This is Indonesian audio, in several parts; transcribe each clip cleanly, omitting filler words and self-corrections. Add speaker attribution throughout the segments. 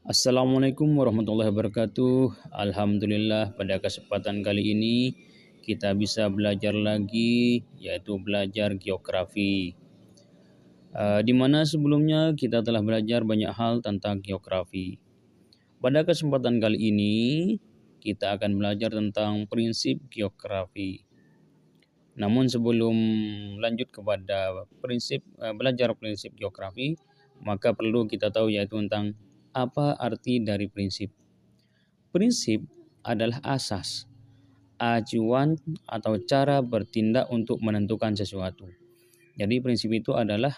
Speaker 1: Assalamualaikum warahmatullahi wabarakatuh. Alhamdulillah pada kesempatan kali ini kita bisa belajar lagi, yaitu belajar geografi. Di mana sebelumnya kita telah belajar banyak hal tentang geografi. Pada kesempatan kali ini kita akan belajar tentang prinsip geografi. Namun sebelum lanjut kepada belajar prinsip geografi, maka perlu kita tahu yaitu tentang apa arti dari prinsip. Prinsip adalah asas, acuan atau cara bertindak untuk menentukan sesuatu. Jadi prinsip itu adalah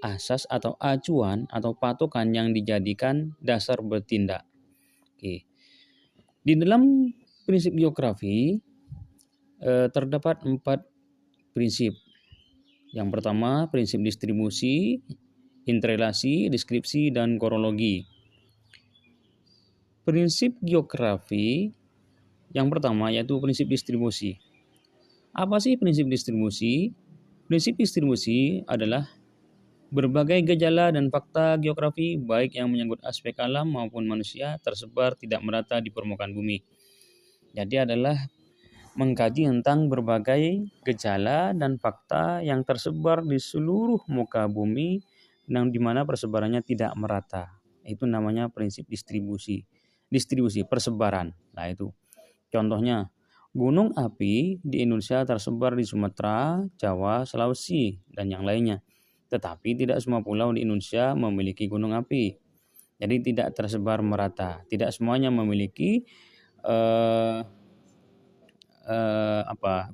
Speaker 1: asas atau acuan atau patokan yang dijadikan dasar bertindak. Oke. Di dalam prinsip geografi terdapat 4 prinsip. Yang pertama, prinsip distribusi, interrelasi, deskripsi, dan korologi. Prinsip geografi yang pertama yaitu prinsip distribusi. Apa sih prinsip distribusi? Prinsip distribusi adalah berbagai gejala dan fakta geografi baik yang menyangkut aspek alam maupun manusia tersebar tidak merata di permukaan bumi. Jadi adalah mengkaji tentang berbagai gejala dan fakta yang tersebar di seluruh muka bumi yang di mana persebarannya tidak merata. Itu namanya prinsip distribusi. Distribusi persebaran. Nah itu. Contohnya, gunung api di Indonesia tersebar di Sumatera, Jawa, Sulawesi, dan yang lainnya. Tetapi tidak semua pulau di Indonesia memiliki gunung api. Jadi tidak tersebar merata. Tidak semuanya memiliki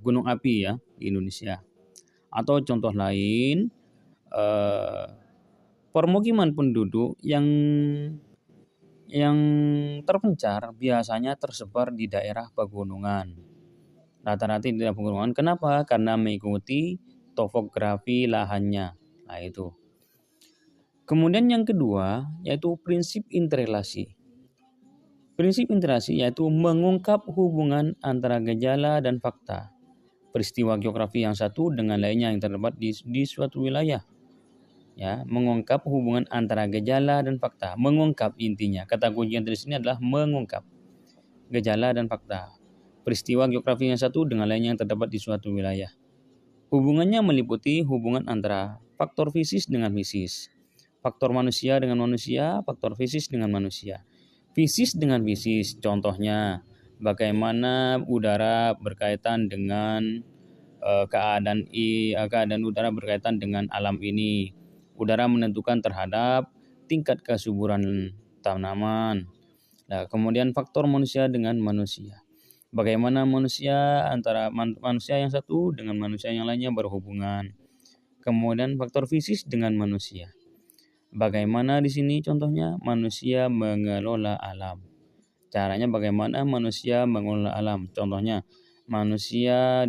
Speaker 1: gunung api ya di Indonesia. Atau contoh lain, permukiman penduduk yang terpencar biasanya tersebar di daerah pegunungan. Rata-rata di daerah pegunungan. Kenapa? Karena mengikuti topografi lahannya. Nah itu. Kemudian yang kedua yaitu prinsip interrelasi. Prinsip interrelasi yaitu mengungkap hubungan antara gejala dan fakta. Peristiwa geografi yang satu dengan lainnya yang terdapat di suatu wilayah. Ya, mengungkap hubungan antara gejala dan fakta. Mengungkap intinya. Kata kunci dari sini adalah mengungkap gejala dan fakta. Peristiwa geografi yang satu dengan lainnya yang terdapat di suatu wilayah. Hubungannya meliputi hubungan antara faktor fisis dengan fisis. Faktor manusia dengan manusia, faktor fisis dengan manusia. Fisis dengan fisis, contohnya bagaimana udara berkaitan dengan keadaan udara berkaitan dengan alam ini. Udara menentukan terhadap tingkat kesuburan tanaman. Nah, kemudian faktor manusia dengan manusia. Bagaimana manusia antara manusia yang satu dengan manusia yang lainnya berhubungan. Kemudian faktor fisis dengan manusia. Bagaimana di sini contohnya manusia mengelola alam. Caranya bagaimana manusia mengelola alam. Contohnya manusia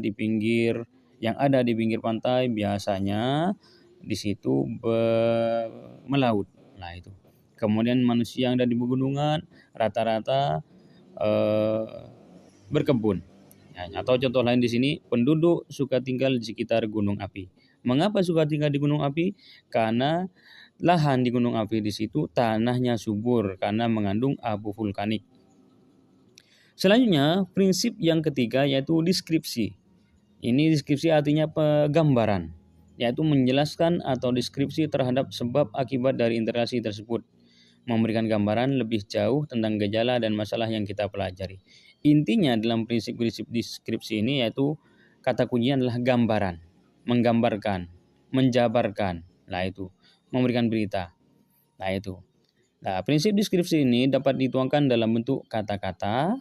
Speaker 1: yang ada di pinggir pantai biasanya di situ melaut. Nah itu. Kemudian manusia yang ada di pegunungan rata-rata berkebun. Ya, atau contoh lain di sini, penduduk suka tinggal di sekitar gunung api. Mengapa suka tinggal di gunung api? Karena lahan di gunung api di situ tanahnya subur karena mengandung abu vulkanik. Selanjutnya, prinsip yang ketiga yaitu deskripsi. Ini deskripsi artinya penggambaran, yaitu menjelaskan atau deskripsi terhadap sebab akibat dari interrelasi tersebut. Memberikan gambaran lebih jauh tentang gejala dan masalah yang kita pelajari. Intinya dalam prinsip-prinsip deskripsi ini yaitu kata kuncinya adalah gambaran, menggambarkan, menjabarkan. Nah itu, memberikan berita. Nah itu. Nah, prinsip deskripsi ini dapat dituangkan dalam bentuk kata-kata,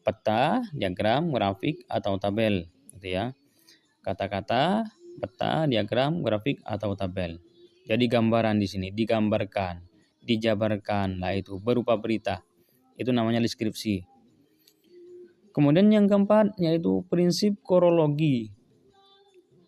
Speaker 1: peta, diagram, grafik, atau tabel. Gitu ya. Kata-kata, peta, diagram, grafik, atau tabel. Jadi gambaran di sini, digambarkan, dijabarkan, lah itu berupa berita. Itu namanya deskripsi. Kemudian yang keempat yaitu prinsip korologi.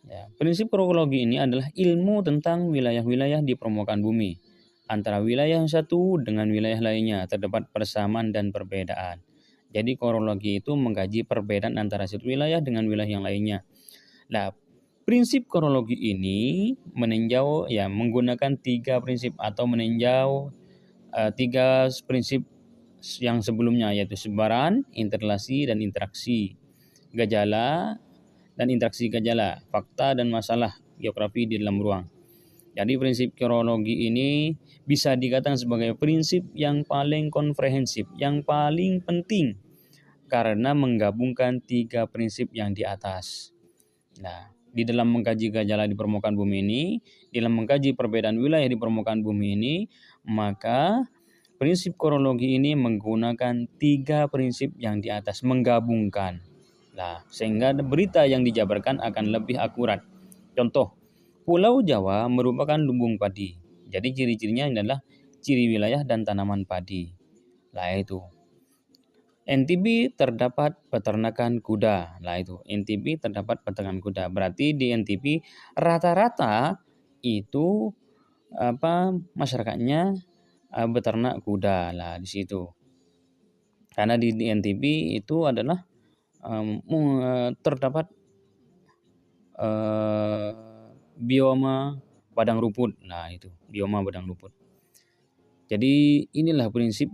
Speaker 1: Ya, prinsip korologi ini adalah ilmu tentang wilayah-wilayah di permukaan bumi. Antara wilayah yang satu dengan wilayah lainnya terdapat persamaan dan perbedaan. Jadi korologi itu mengkaji perbedaan antara satu wilayah dengan wilayah yang lainnya. Nah, prinsip korologi ini menggunakan 3 prinsip atau meninjau tiga prinsip yang sebelumnya, yaitu sebaran, interrelasi, dan interaksi, gejala, dan interaksi gejala, fakta dan masalah geografi di dalam ruang. Jadi prinsip kronologi ini bisa dikatakan sebagai prinsip yang paling komprehensif, yang paling penting karena menggabungkan tiga prinsip yang di atas. Nah, di dalam mengkaji gejala di permukaan bumi ini, di dalam mengkaji perbedaan wilayah di permukaan bumi ini, maka prinsip kronologi ini menggunakan tiga prinsip yang di atas, menggabungkan. Nah, sehingga berita yang dijabarkan akan lebih akurat. Contoh, Pulau Jawa merupakan lumbung padi. Jadi ciri-cirinya adalah ciri wilayah dan tanaman padi. Lah itu. NTB terdapat peternakan kuda. Lah itu, NTB terdapat peternakan kuda. Berarti di NTB rata-rata itu masyarakatnya beternak kuda. Lah di situ. Karena di NTB itu adalah terdapat bioma padang rumput. Nah, itu bioma padang rumput. Jadi inilah prinsip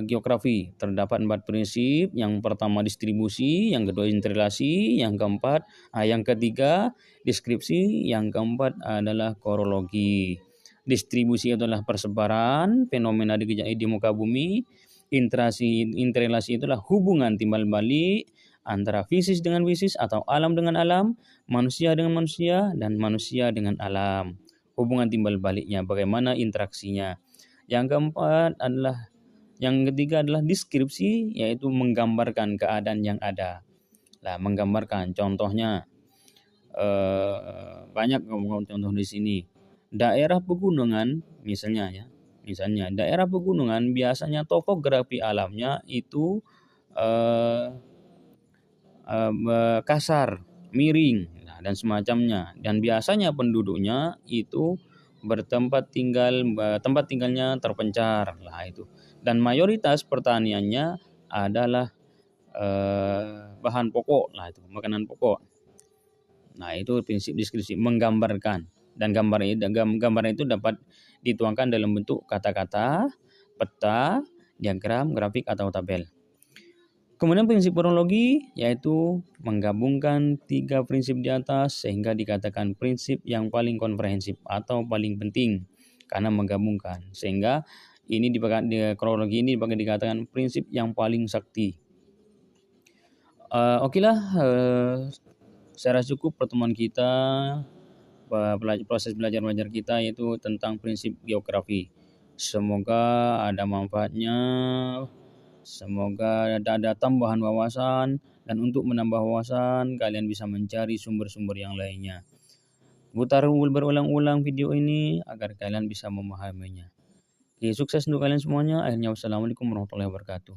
Speaker 1: geografi. Terdapat 4 prinsip. Yang pertama distribusi, yang kedua interrelasi, yang keempat, yang ketiga deskripsi, yang keempat adalah kronologi. Distribusi adalah persebaran fenomena di muka bumi. Interrelasi itulah hubungan timbal balik antara fisis dengan fisis atau alam dengan alam, manusia dengan manusia, dan manusia dengan alam. Hubungan timbal baliknya, bagaimana interaksinya. Yang ketiga adalah deskripsi, yaitu menggambarkan keadaan yang ada. Lah, menggambarkan contohnya banyak contoh di sini. Daerah pegunungan misalnya daerah pegunungan biasanya topografi alamnya itu kasar, miring, dan semacamnya. Dan biasanya penduduknya itu tempat tinggalnya terpencar, lah itu. Dan mayoritas pertaniannya adalah bahan pokok, lah itu, makanan pokok. Nah, itu prinsip deskripsi, menggambarkan. Dan gambar itu dapat dituangkan dalam bentuk kata-kata, peta, diagram, grafik, atau tabel. Kemudian prinsip kronologi yaitu menggabungkan tiga prinsip di atas sehingga dikatakan prinsip yang paling komprehensif atau paling penting karena menggabungkan. Sehingga ini kronologi ini dikatakan prinsip yang paling sakti. Saya rasa cukup pertemuan kita, proses belajar kita yaitu tentang prinsip geografi. Semoga ada manfaatnya. Semoga ada tambahan wawasan, dan untuk menambah wawasan kalian bisa mencari sumber-sumber yang lainnya. Putar berulang-ulang video ini agar kalian bisa memahaminya. Oke, sukses untuk kalian semuanya. Akhirnya wassalamualaikum warahmatullahi wabarakatuh.